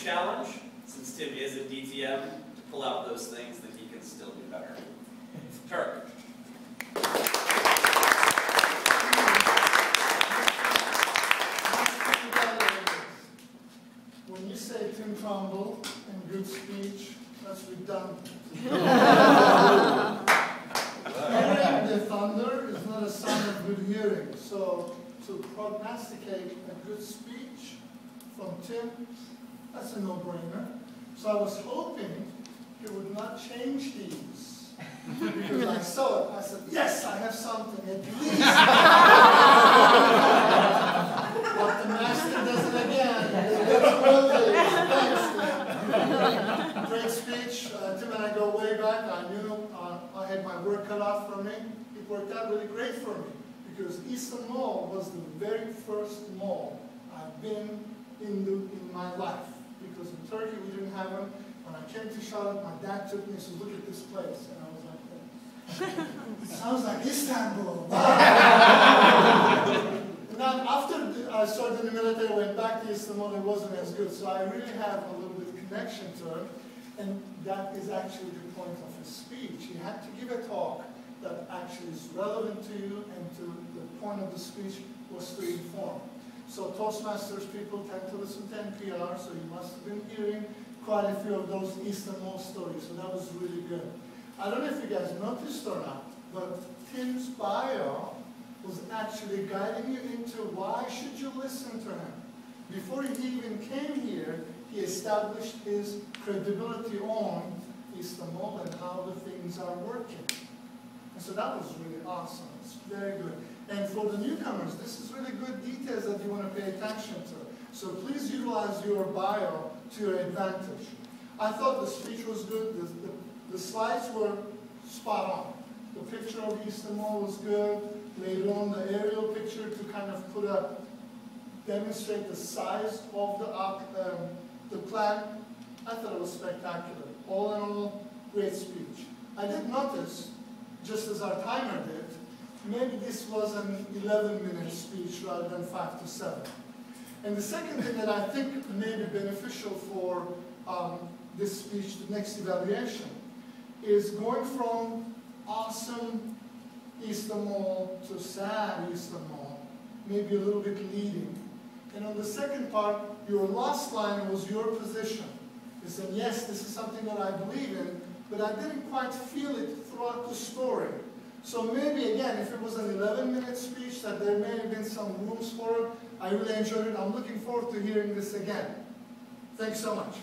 challenge, since Tim is a DTM, to pull out those things that he can still do better. Turk. When you say Tim Trumbull and good speech, that's redundant. Hearing the thunder is not a sign of good hearing. So to prognosticate a good speech from Tim, that's a no-brainer. So I was hoping he would not change these. Because I saw it, I said, yes, I have something, at least. But the master does it again. Thanks, Tim. Great speech. Tim and I go way back. I knew I had my work cut out for me. It worked out really great for me. Because Eastern Mall was the very first mall I've been in my life. Because in Turkey we didn't have them. When I came to Charlotte, my dad took me and said, look at this place. And I was like, it sounds like Istanbul. Wow. And then after I started in the military, I went back to Istanbul, it wasn't as good. So I really have a little bit of connection to it. And that is actually the point of his speech. He had to give a talk that actually is relevant to you, and to the point of the speech was to inform. So Toastmasters people tend to listen to NPR, so you must have been hearing quite a few of those Eastern Mall stories, so that was really good. I don't know if you guys noticed or not, but Tim's bio was actually guiding you into why should you listen to him. Before he even came here, he established his credibility on Eastern Mall and how the things are working. And so that was really awesome. It's very good. And for the newcomers, this is really good details that you want to pay attention to. So please utilize your bio to your advantage. I thought the speech was good. The slides were spot on. The picture of Eastern Mall was good. Later on, the aerial picture to kind of demonstrate the size of the plant. I thought it was spectacular. All in all, great speech. I did notice, just as our timer did, maybe this was an 11-minute speech rather than 5 to 7. And the second thing that I think may be beneficial for this speech, the next evaluation, is going from awesome Eastern Mall to sad Eastern Mall, maybe a little bit leading. And on the second part, your last line was your position. You said, yes, this is something that I believe in, but I didn't quite feel it throughout the story. So maybe, again, if it was an 11-minute speech, that there may have been some rooms for it. I really enjoyed it. I'm looking forward to hearing this again. Thanks so much.